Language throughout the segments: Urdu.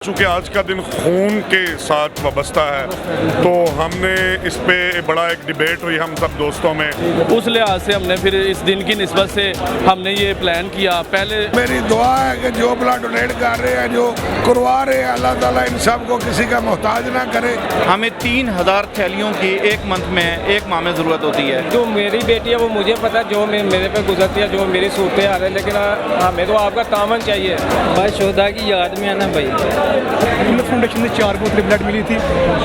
چونکہ آج کا دن خون کے ساتھ وابستہ ہے تو ہم نے اس پہ بڑا ایک ڈیبیٹ ہوئی ہم سب دوستوں میں. اس لحاظ سے ہم نے پھر اس دن کی نسبت سے ہم نے یہ پلان کیا. پہلے میری دعا ہے کہ جو بلڈ ڈونیٹ کر رہے ہیں جو کروا رہے ہیں اللہ تعالیٰ ان سب کو کسی کا محتاج نہ کرے. ہمیں 3000 تھیلیوں کی ایک منتھ میں ایک ماہ میں ضرورت ہوتی ہے. جو میری بیٹی ہے وہ مجھے پتا جو میرے پہ گزرتی ہے جو میری صورتیں آ رہی ہیں لیکن ہمیں تو آپ کا تعاون چاہیے. بھائی شہدا کی یاد میں ہے نا بھائی فاؤنڈیشن نے 4 بوتلیں بلڈ ملی تھی.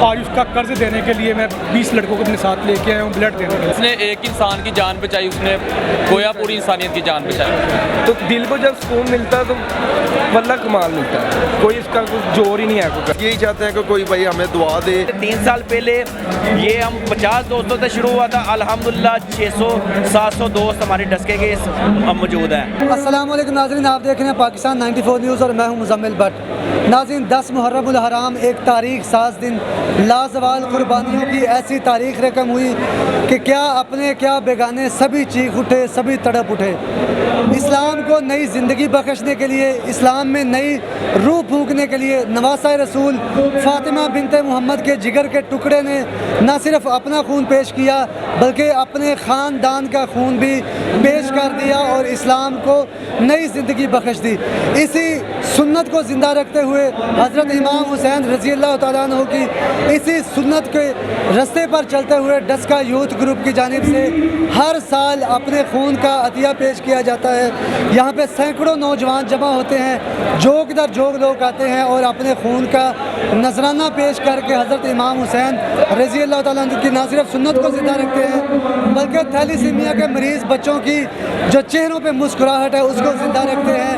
آج اس کا قرض دینے کے لیے میں 20 لڑکوں کو اپنے ساتھ لے کے آیا ہوں بلڈ دینے کے لیے. اس نے ایک انسان کی جان بچائی, اس نے گویا پوری انسانیت کی جان بچائی. تو دل کو جب سکون ملتا ہے تو واللہ کمال ملتا ہے. کوئی اس کا کچھ زور ہی نہیں ہے. یہی چاہتے ہیں کہ کوئی بھائی ہمیں دعا دے. 3 سال پہلے یہ ہم 50 دوستوں سے شروع ہوا تھا. الحمدللہ 600-700 دوست ہمارے ڈسکے کے موجود ہیں. السلام علیکم ناظرین, آپ دیکھ رہے ہیں پاکستان 94 نیوز اور میں ہوں مزمل بٹ. ناظرین 10 محرم الحرام ایک تاریخ ساز دن, لازوال قربانیوں کی ایسی تاریخ رقم ہوئی کہ کیا اپنے کیا بیگانے سبھی چیخ اٹھے, سبھی تڑپ اٹھے. اسلام کو نئی زندگی بخشنے کے لیے, اسلام میں نئی روح پھونکنے کے لیے نواسہ رسول فاطمہ بنت محمد کے جگر کے ٹکڑے نے نہ صرف اپنا خون پیش کیا بلکہ اپنے خاندان کا خون بھی پیش کر دیا اور اسلام کو نئی زندگی بخش دی. اسی سنت کو زندہ رکھتے ہوئے حضرت امام حسین رضی اللہ تعالیٰ عنہ کی اسی سنت کے رستے پر چلتے ہوئے ڈسکا یوتھ گروپ کی جانب سے ہر سال اپنے خون کا عطیہ پیش کیا جاتا ہے. یہاں پہ سینکڑوں نوجوان جمع ہوتے ہیں, جوگ در جوگ لوگ آتے ہیں اور اپنے خون کا نذرانہ پیش کر کے حضرت امام حسین رضی اللہ تعالیٰ عنہ کی نہ صرف سنت کو زندہ رکھتے ہیں بلکہ تھیلیسیمیا کے مریض بچوں کی جو چہروں پہ مسکراہٹ ہے اس کو زندہ رکھتے ہیں,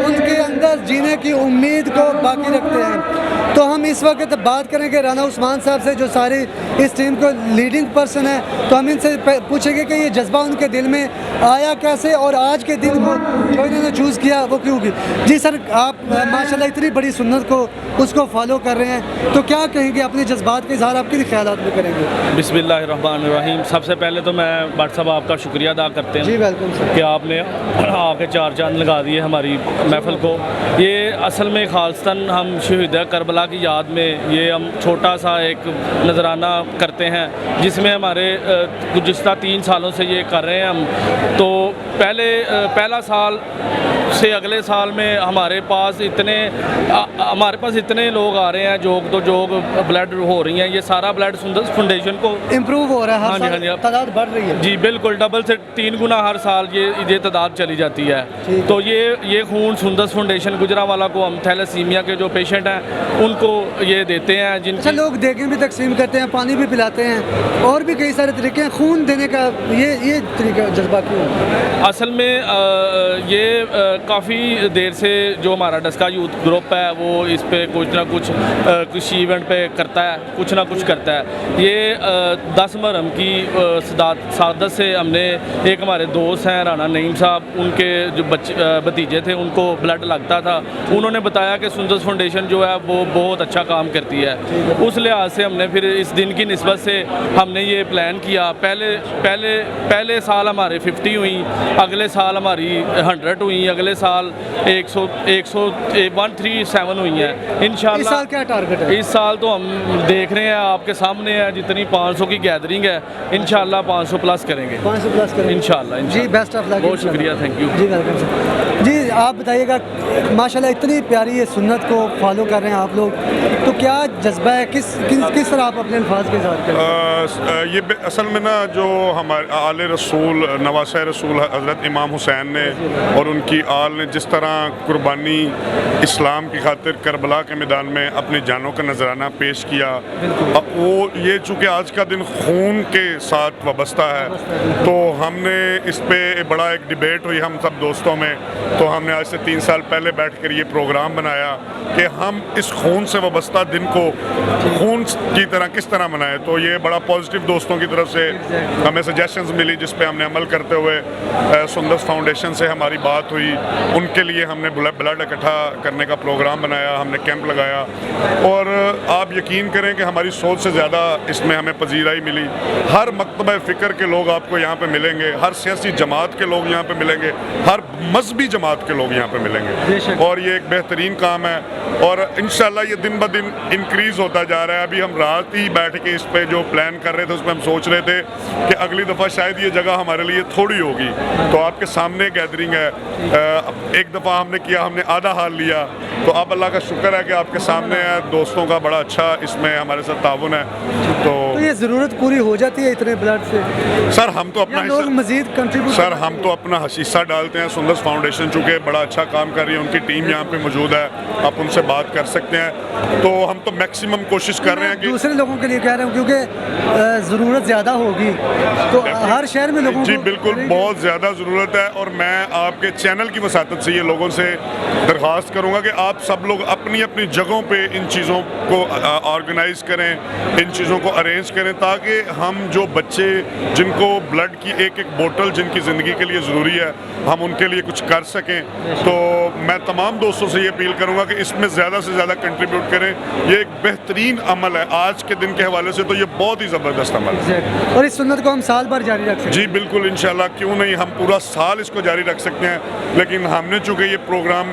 ان کے اندر جینے کی امید کو باقی رکھتے ہیں. تو ہم اس وقت بات کریں گے رانا عثمان صاحب سے جو ساری اس ٹیم کو لیڈنگ پرسن ہے, تو ہم ان سے پوچھیں گے کہ یہ جذبہ ان کے دل میں آیا کیسے اور آج کے دن کو جو انہوں نے چوز کیا وہ کیوں کی. جی سر, آپ ماشاءاللہ اتنی بڑی سنت کو اس کو فالو کر رہے ہیں تو کیا کہیں گے, اپنے جذبات کا اظہار آپ کے خیالات میں کریں گے؟ بسم اللہ الرحمن الرحیم. سب سے پہلے تو میں بٹ صاحب آپ کا شکریہ ادا کرتے ہیں. جی ویلکم سر, کہ آپ نے آ کے 4 چاند لگا دیے ہماری محفل کو. یہ اصل میں خالصتاً ہم شہداء کربلا کی یاد میں یہ ہم چھوٹا سا ایک نذرانہ کرتے ہیں جس میں ہمارے گزشتہ 3 سالوں سے یہ کر رہے ہیں ہم. تو پہلا سال سے اگلے سال میں ہمارے پاس اتنے لوگ آ رہے ہیں جوگ بلڈ ہو رہی ہیں. یہ سارا بلڈ سندس فاؤنڈیشن کو امپروو ہو رہا ہے, ہر سال تعداد بڑھ رہی ہے. جی بالکل, ڈبل سے 3 گنا ہر سال یہ تعداد چلی جاتی ہے. تو یہ خون سندس فاؤنڈیشن گجرانوالہ کو ہم تھیلیسیمیا کے جو پیشنٹ ہیں ان کو یہ دیتے ہیں. اچھا, لوگ دیگیں بھی تقسیم کرتے ہیں, پانی بھی پلاتے ہیں, اور بھی کئی سارے طریقے ہیں خون دینے کا. یہ طریقہ جذبہ کیوں ہے؟ اصل میں یہ کافی دیر سے جو ہمارا ڈسکا یوتھ گروپ ہے وہ اس پہ کچھ نہ کچھ ایونٹ پہ کرتا ہے, کچھ نہ کچھ کرتا ہے. یہ 10 محرم کی سعادت سے ہم نے ایک ہمارے دوست ہیں رانا نعیم صاحب, ان کے جو بھتیجے تھے ان کو بلڈ لگتا تھا. انہوں نے بتایا کہ سندس فاؤنڈیشن جو ہے وہ بہت اچھا کام کرتی ہے. اس لحاظ سے ہم نے پھر اس دن کی نسبت سے ہم نے یہ پلان کیا. پہلے سال ہمارے 50 ہوئیں, اگلے سال ہماری 100 ہوئیں, اگلے سال 137 ہوئی ہیں انشاءاللہ. اس سال کیا ٹارگٹ ہے؟ اس سال تو ہم دیکھ رہے ہیں آپ کے سامنے ہے جتنی 500 کی گیدرنگ ہے انشاءاللہ 500 پلس کریں گے. 500 پلس کریں گے انشاءاللہ. جی بیسٹ آف لک. بہت شکریہ, تھینک یو. جی ویلکم سر. جی آپ بتائیے گا, ماشاءاللہ اتنی پیاری یہ سنت کو فالو کر رہے ہیں آپ لوگ, تو کیا جذبہ ہے, کس طرح آپ اپنے الفاظ کے ساتھ کریں گے؟ یہ اصل میں نا جو ہمارے آل رسول نواسہ رسول حضرت امام حسین نے اور ان کی آل نے جس طرح قربانی اسلام کی خاطر کربلا کے میدان میں اپنی جانوں کا نذرانہ پیش کیا, وہ یہ چونکہ آج کا دن خون کے ساتھ وابستہ ہے تو ہم نے اس پہ بڑا ایک ڈیبیٹ ہوئی ہم سب دوستوں میں. تو ہم نے آج سے 3 سال پہلے بیٹھ کر یہ پروگرام بنایا کہ ہم اس خون سے وابستہ دن کو خون کی طرح کس طرح منائیں. تو یہ بڑا پازیٹیو دوستوں کی طرف سے ہمیں سجیشنز ملی جس پہ ہم نے عمل کرتے ہوئے سندس فاؤنڈیشن سے ہماری بات ہوئی. ان کے لیے ہم نے بلڈ اکٹھا کرنے کا پروگرام بنایا, ہم نے کیمپ لگایا, اور آپ یقین کریں کہ ہماری سوچ سے زیادہ اس میں ہمیں پذیرائی ملی. ہر مکتبہ فکر کے لوگ آپ کو یہاں پہ ملیں گے, ہر سیاسی جماعت کے لوگ یہاں پہ ملیں گے, ہر مذہبی جماعت کے کے لوگ یہاں پہ ملیں گے، اور یہ ایک بہترین کام ہے اور انشاءاللہ یہ دن بہ دن انکریز ہوتا جا رہا ہے. ابھی ہم رات ہی بیٹھ کے اس پہ جو پلان کر رہے تھے اس میں ہم سوچ رہے تھے کہ اگلی دفعہ شاید یہ جگہ ہمارے لیے تھوڑی ہوگی، تو آپ کے سامنے گیدرنگ ہے. ایک دفعہ ہم نے کیا، ہم نے آدھا ہال لیا، تو اب اللہ کا شکر ہے کہ آپ کے سامنے ہے. دوستوں کا بڑا اچھا اس میں ہمارے ساتھ تعاون ہے. تو یہ ضرورت پوری ہو جاتی ہے اتنے بلڈ سے؟ سر ہم تو اپنا لوگ مزید کنٹریبیوٹ، سر ہم تو اپنا حصہ ڈالتے ہیں. سندس فاؤنڈیشن چونکہ بڑا اچھا کام کر رہی ہے، ان کی ٹیم یہاں پہ موجود ہے، آپ ان سے بات کر سکتے ہیں. تو ہم تو میکسیمم کوشش کر رہے ہیں کہ دوسرے لوگوں کے لیے کہہ رہا ہوں کیونکہ ضرورت زیادہ ہوگی تو ہر شہر میں لوگوں جی کو بالکل بہت زیادہ ضرورت ہے. اور میں آپ کے چینل کی وساطت سے یہ لوگوں سے درخواست کروں گا کہ آپ سب لوگ اپنی اپنی جگہوں پہ ان چیزوں کو آرگنائز کریں، ان چیزوں کو ارینج کریں، تاکہ ہم جو بچے جن کو بلڈ کی ایک ایک بوٹل جن کی زندگی کے لیے ضروری ہے ہم ان کے لیے کچھ کر سکیں. تو میں تمام دوستوں سے یہ اپیل کروں گا کہ اس میں زیادہ سے زیادہ کنٹریبیوٹ کریں. یہ ایک بہترین عمل ہے آج کے دن کے حوالے سے، تو یہ بہت ہی زبردست عمل ہے اور اس سنت کو ہم سال بھر جاری رکھ سکتے ہیں. جی بالکل انشاءاللہ، کیوں نہیں، ہم پورا سال اس کو جاری رکھ سکتے ہیں. لیکن ہم نے چونکہ یہ پروگرام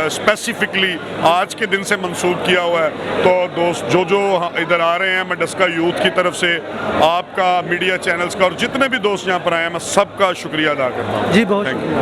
اسپیسیفکلی آج کے دن سے منسوخ کیا ہوا ہے، تو دوست جو ادھر آ رہے ہیں، میں ڈسکا یوتھ کی طرف سے آپ کا، میڈیا چینلز کا، اور جتنے بھی دوست یہاں پر آئے ہیں میں سب کا شکریہ ادا کرتا ہوں. جی بہت شکریہ.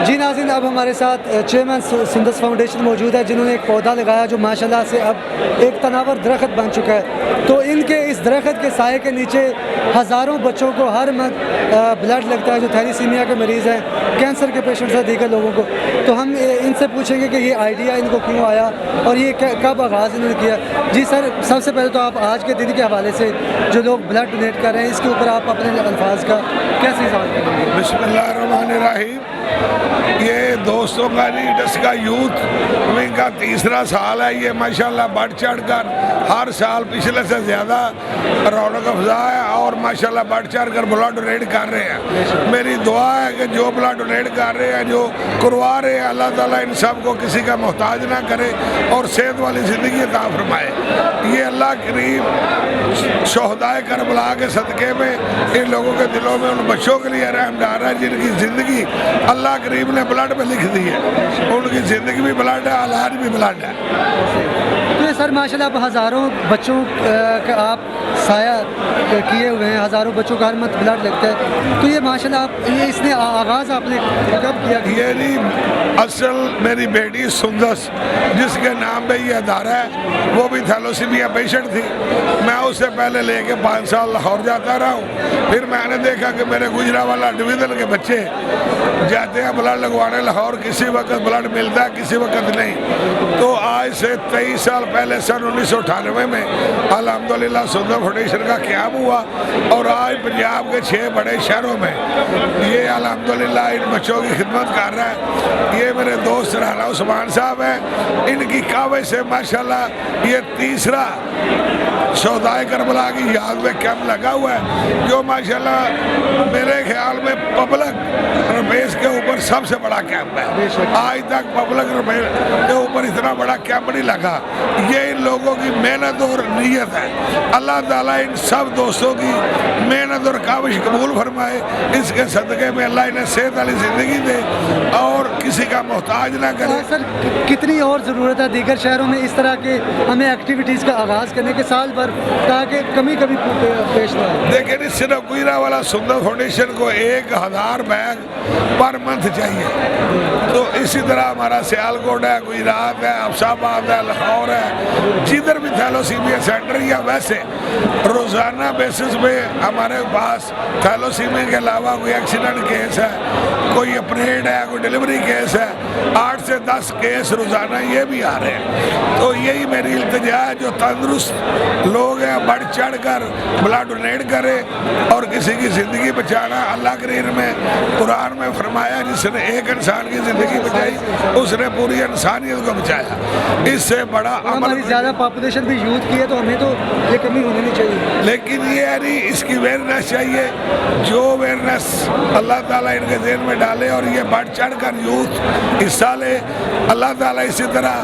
جی ناظرین، اب ہمارے ساتھ چیئرمین سندس فاؤنڈیشن موجود ہے جنہوں نے ایک پودا لگایا جو ماشاءاللہ سے اب ایک تناور درخت بن چکا ہے. تو ان کے اس درخت کے سائے کے نیچے ہزاروں بچوں کو ہر منتھ بلڈ لگتا ہے جو تھیلیسیمیا کے مریض ہیں، کینسر کے پیشنٹس ہیں، دیگر لوگوں کو. تو ہم ان سے پوچھیں گے کہ یہ آئیڈیا ان کو کیوں آیا اور یہ کب آغاز انہوں نے کیا. جی سر، سب سے پہلے تو آپ آج کے دن کے حوالے سے جو لوگ بلڈ ڈونیٹ کر رہے ہیں اس کے اوپر آپ اپنے الفاظ کا کیسے اظہار کریں گے؟ بسم اللہ الرحمن الرحیم. یہ دوستوں کا ڈسکا یوتھ ونگ کا تیسرا سال ہے. یہ ماشاءاللہ بڑھ چڑھ کر ہر سال پچھلے سے زیادہ رونق افزا ہے اور ماشاءاللہ بڑھ چڑھ کر بلڈ ڈونیٹ کر رہے ہیں. میری دعا ہے کہ جو بلڈ ڈونیٹ کر رہے ہیں، جو کروا رہے ہیں، اللہ تعالیٰ ان سب کو کسی کا محتاج نہ کرے اور صحت والی زندگی عطا فرمائے. یہ اللہ کریم شہدائے کربلا کے صدقے میں ان لوگوں کے دلوں میں ان بچوں کے لیے رحم ڈال رہا ہے جن کی زندگی اللہ کریم نے بلڈ میں لکھ دی ہے. ان کی زندگی بھی بلڈ ہے، علاج بھی بلڈ ہے. تو سر ماشاءاللہ اب ہزاروں بچوں کا آپ سایہ کیے ہوئے ہیں، ہزاروں بچوں کا ہر منتھ بلڈ لگتا ہے. تو یہ ماشاءاللہ آپ یہ اس نے آغاز آپ نے کب کیا؟ یہ نہیں، اصل میری بیٹی سندس جس کے نام پہ یہ ادارہ ہے وہ بھی تھیلوسیمیا پیشنٹ تھی. میں اس سے پہلے لے کے 5 سال لاہور جاتا رہا ہوں. پھر میں نے دیکھا کہ میرے گجرانوالہ ڈویژن کے بچے جاتے ہیں بلڈ لگوانے لاہور، کسی وقت بلڈ ملتا ہے کسی وقت نہیں. تو آج سے 23 سال پہلے سن 1998 میں الحمدللہ سندس فاؤنڈیشن کا قیام ہوا اور آج پنجاب کے 6 بڑے شہروں میں یہ الحمدللہ ان بچوں کی خدمت کر رہا ہے. یہ میرے دوست رانا عثمان صاحب ہیں، ان کی کاوش سے ماشاءاللہ یہ تیسرا شہدائے کربلا کی یاد میں کیمپ لگا ہوا ہے جو ماشاءاللہ میرے خیال میں پبلک رمیش کے اوپر سب سے بڑا کیمپ ہے. آج تک پبلک رمیش کے اوپر اتنا بڑا کیمپ نہیں لگا. یہ ان لوگوں کی محنت اور نیت ہے. اللہ تعالیٰ ان سب دوستوں کی محنت اور کاوش قبول فرمائے. اس کے صدقے میں اللہ انہیں صحت والی زندگی دے اور کسی کا محتاج نہ کرے. سر کتنی اور ضرورت ہے دیگر شہروں میں اس طرح کے ہمیں ایکٹیویٹیز کا آغاز کرنے کے سال بھر تاکہ کمی پیش نہ آئے؟ دیکھیں صرف گجرانوالہ سندس فاؤنڈیشن کو 1000 بیگ پر منتھ چاہیے. تو اسی طرح ہمارا سیالکوٹ ہے، گجرات ہے، حفص آباد ہے، لاہور ہے، جدھر بھی تھیلوسیمیا سینٹر یا ویسے روزانہ بیسس پہ ہمارے پاس تھیلوسیمیا کے علاوہ کوئی ایکسیڈنٹ کیس ہے، کوئی اپریٹ ہے، کوئی ڈیلیوری کیس ہے، 8 سے 10 کیس روزانہ یہ بھی آ رہے ہیں. تو یہی میری التجا ہے جو تندرست لوگ ہیں بڑھ چڑھ کر بلڈ ڈونیٹ کرے اور کسی کی زندگی بچانا. اللہ کریم میں قرآن میں فرمایا جس نے ایک انسان کی زندگی بچائی اس نے پوری انسانیت کو بچایا. اس سے بڑا ہماری زیادہ پاپولیشن بھی یوتھ کی ہے تو ہمیں تو یہ کمی ہونی نہیں چاہیے. لیکن یہ نہیں، اس کی اویئرنیس چاہیے. جو اویئرنیس اللہ تعالیٰ ان کے ذہن میں ڈالے اور یہ بڑھ چڑھ کر یوتھ حصہ لے. اللہ تعالیٰ اسی طرح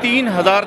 3000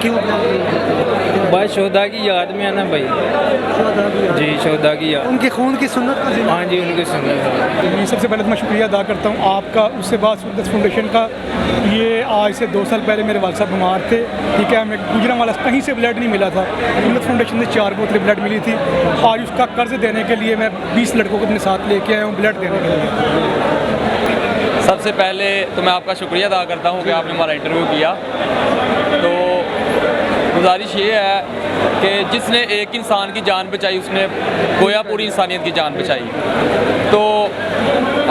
کیوں بھائی شہدا کی یاد میں ہے نا بھائی. جی شہدا کی یاد, ان کے خون کی سنت کا ذمہ. ہاں جی ان کی سنت. سب سے پہلے تو میں شکریہ ادا کرتا ہوں آپ کا, اس سے بعد سندس فاؤنڈیشن کا. یہ آج سے 2 سال پہلے میرے والد صاحب بیمار تھے, ٹھیک ہے, ہمیں گجرا والا کہیں سے بلڈ نہیں ملا تھا. سندس فاؤنڈیشن نے 4 بوتلیں بلڈ ملی تھی. آج اس کا قرض دینے کے لیے میں 20 لڑکوں کو اپنے ساتھ لے کے آیا ہوں بلڈ دینے کے لیے. سب سے پہلے تو میں آپ کا شکریہ ادا کرتا ہوں کہ آپ نے ہمارا انٹرویو کیا. تو گزارش یہ ہے کہ جس نے ایک انسان کی جان بچائی اس نے گویا پوری انسانیت کی جان بچائی. تو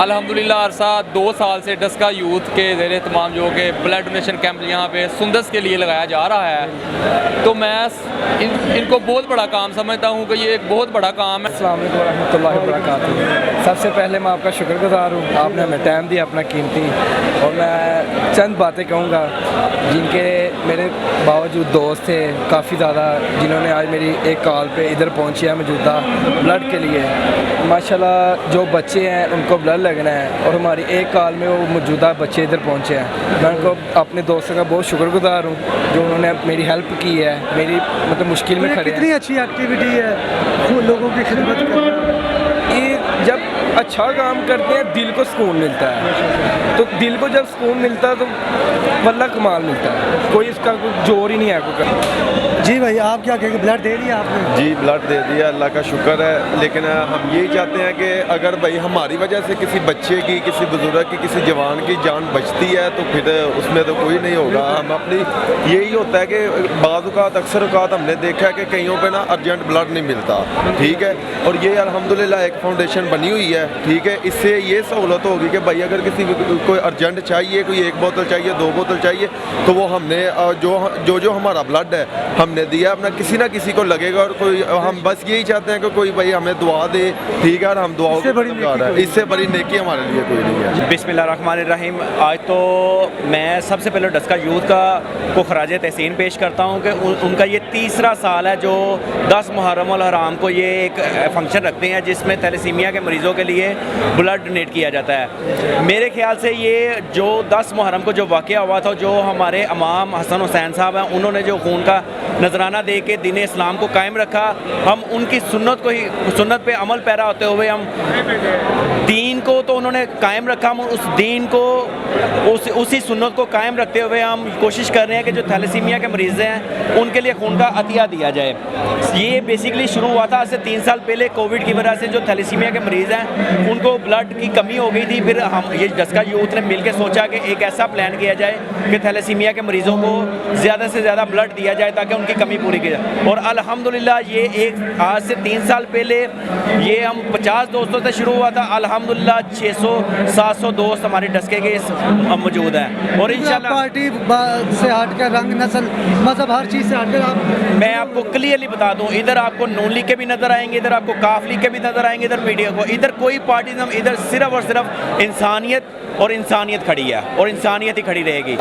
الحمدللہ عرصہ 2 سال سے ڈسکا یوتھ کے زیر اہتمام جو کہ بلڈ ڈونیشن کیمپ یہاں پہ سندس کے لیے لگایا جا رہا ہے, تو میں ان کو بہت بڑا کام سمجھتا ہوں کہ یہ ایک بہت بڑا کام ہے. السلام علیکم ورحمۃ اللہ وبرکاتہ. سب سے پہلے میں آپ کا شکر گزار ہوں, آپ نے ہمیں ٹائم دیا اپنا قیمتی, اور میں چند باتیں کہوں گا جن کے میرے باوجود دوست تھے کافی زیادہ, جنہوں نے آج میری ایک کال پہ ادھر پہنچے ہیں موجودہ بلڈ کے لیے. ماشاءاللہ جو بچے ہیں ان کو بلڈ لگنا ہے, اور ہماری ایک کال میں وہ موجودہ بچے ادھر پہنچے ہیں. میں ان کو اپنے دوستوں کا بہت شکر گزار ہوں جو انہوں نے میری ہیلپ کی ہے, میری مطلب مشکل میں کھڑے ہیں. کتنی اچھی ایکٹیویٹی ہے لوگوں کی خدمت کرنا. یہ جب اچھا کام کرتے ہیں دل کو سکون ملتا ہے, تو دل کو جب سکون ملتا ہے تو واللہ کمال ملتا ہے, کوئی اس کا کوئی زور ہی نہیں ہے کوئی کرنا. جی بھائی آپ کیا کہیں گے, بلڈ دے دیا آپ نے؟ جی بلڈ دے دیا, اللہ کا شکر ہے. لیکن ہم یہی چاہتے ہیں کہ اگر بھائی ہماری وجہ سے کسی بچے کی, کسی بزرگ کی, کسی جوان کی جان بچتی ہے تو پھر اس میں تو کوئی نہیں ہوگا. ہم اپنی یہی ہوتا ہے کہ بعض اوقات اکثر اوقات ہم نے دیکھا ہے کہ کئیوں پہ نا ارجنٹ بلڈ نہیں ملتا, ٹھیک ہے, اور یہ الحمدللہ ایک فاؤنڈیشن بنی ہوئی ہے, ٹھیک ہے. اس سے یہ سہولت ہوگی کہ بھائی اگر کسی کوئی ارجنٹ چاہیے, کوئی 1 بوتل چاہیے, 2 بوتل چاہیے, تو وہ ہم نے جو ہمارا بلڈ ہے ہم نے دیا اپنا, کسی نہ کسی کو لگے گا. اور کوئی ہم بس یہی چاہتے ہیں کہ کوئی بھائی ہمیں دعا دے, ٹھیک ہے, اور ہم دعاؤں اس سے بڑی نیکی ہمارے لیے کوئی نہیں ہے. بسم اللہ الرحمن الرحیم. آج تو میں سب سے پہلے ڈسکا یوتھ کو خراج تحسین پیش کرتا ہوں کہ ان کا یہ 3را سال ہے جو 10 محرم الحرام کو یہ ایک فنکشن رکھتے ہیں جس میں تھیلیسیمیا کے مریضوں کے لیے بلڈ ڈونیٹ کیا جاتا ہے. میرے خیال سے یہ جو 10 محرم کو جو واقعہ ہوا تھا, جو ہمارے امام حسن حسین صاحب ہیں انہوں نے جو خون کا نذرانہ دے کے دین اسلام کو قائم رکھا, ہم ان کی سنت پہ عمل پیرا ہوتے ہوئے ہم دین کو تو انہوں نے قائم رکھا, ہم اس دین کو اسی سنت کو قائم رکھتے ہوئے ہم کوشش کر رہے ہیں کہ جو تھیلیسیمیا کے مریض ہیں ان کے لیے خون کا عطیہ دیا جائے. یہ بیسیکلی شروع ہوا تھا آج سے 3 سال پہلے کووڈ کی وجہ سے. جو تھیلیسیمیا کے مریض ہیں ان کو بلڈ کی کمی ہو گئی تھی, پھر ہم یہ ڈسکا یوتھ نے مل کے سوچا کہ ایک ایسا پلان کیا جائے کہ تھیلیسیمیا کے مریضوں کو زیادہ سے زیادہ بلڈ دیا جائے تاکہ ان کی کمی پوری کی جائے. اور الحمدللہ یہ آج سے 3 سال پہلے یہ ہم 50 دوستوں سے شروع ہوا تھا, الحمدللہ 600-700 دوست ہمارے ڈسکے کے موجود ہیں. اور انشاءاللہ پارٹی سے ہٹ کر, رنگ نسل مذہب ہر چیز سے ہٹ کر میں آپ کو کلیئرلی بتا دوں, ادھر آپ کو نون لیگ کے بھی نظر آئیں گے, ادھر آپ کو کاف لیگ کے بھی نظر آئیں گے, ادھر پی ڈی ایف کو, ادھر کوئی پارٹیزم, ادھر صرف اور صرف انسانیت کھڑی ہے اور انسانیت ہی کھڑی رہے گی.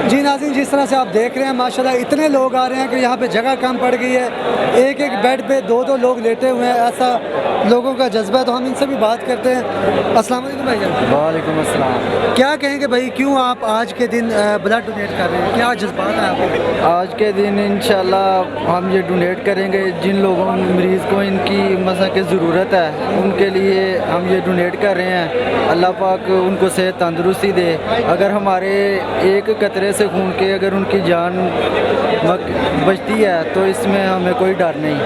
جی ناظرین, جس طرح سے آپ دیکھ رہے ہیں ماشاءاللہ اتنے لوگ آ رہے ہیں کہ یہاں پہ جگہ کم پڑ گئی ہے, ایک بیڈ پہ 2 لوگ لیٹے ہوئے ہیں, ایسا لوگوں کا جذبہ ہے. تو ہم ان سے بھی بات کرتے ہیں. السلام علیکم بھائی جان. وعلیکم السلام. کیا کہیں گے بھائی, کیوں آپ آج کے دن بلڈ ڈونیٹ کر رہے ہیں, کیا جذبات ہیں آپ کو؟ آج کے دن انشاءاللہ ہم یہ ڈونیٹ کریں گے جن لوگوں مریض کو ان کی مثلا کی ضرورت ہے, ان کے لیے ہم یہ ڈونیٹ کر رہے ہیں. اللہ پاک ان کو صحت تندرستی دے. اگر ہمارے ایک قطرے سے خون کے اگر ان کی جان بچتی ہے تو اس میں ہمیں کوئی ڈر نہیں.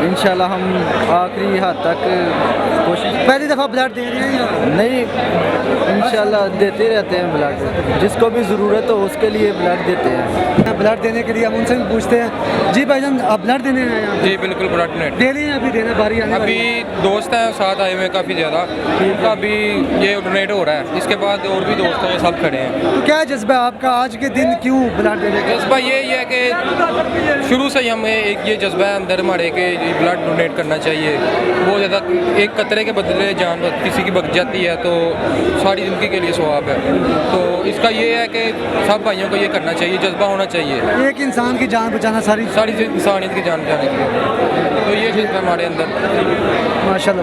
انشاءاللہ ہم آخری حد تک کوشش. پہلی دفعہ بلڈ دے رہے ہیں یا نہیں؟ انشاءاللہ دیتے رہتے ہیں بلڈ, جس کو بھی ضرورت ہو اس کے لیے بلڈ دیتے ہیں. بلڈ دینے کے لیے ہم ان سے بھی پوچھتے ہیں. جی بھائی جان, آپ بلڈ دینے ہیں یہاں؟ جی بالکل بلڈ ڈونیٹ دے رہے ہیں, ابھی دینے باری آنے والی ہے. ابھی دوست ہیں ساتھ آئے ہوئے کافی زیادہ, ان کا بھی یہ ڈونیٹ ہو رہا ہے, اس کے بعد اور بھی دوست ہیں سب کھڑے ہیں. تو کیا جذبہ آپ کا آج کے دن کیوں بلڈ دینے کا؟ جذبہ یہی ہے کہ شروع سے ہی ہمیں ایک یہ جذبہ ہے اندر ہمارے کہ بلڈ ڈونیٹ کرنا چاہیے. بہت زیادہ ایک قطرے کے بدلے جان کسی کی بچ جاتی ہے تو ساری زندگی کے لیے ثواب ہے. تو اس کا یہ ہے کہ سب بھائیوں کو یہ کرنا چاہیے, جذبہ ہونا چاہیے. ایک انسان کی جان بچانا ساری انسانیت کی جان بچانے کے لیے, تو یہ جذبہ ہمارے اندر. ماشاء اللہ.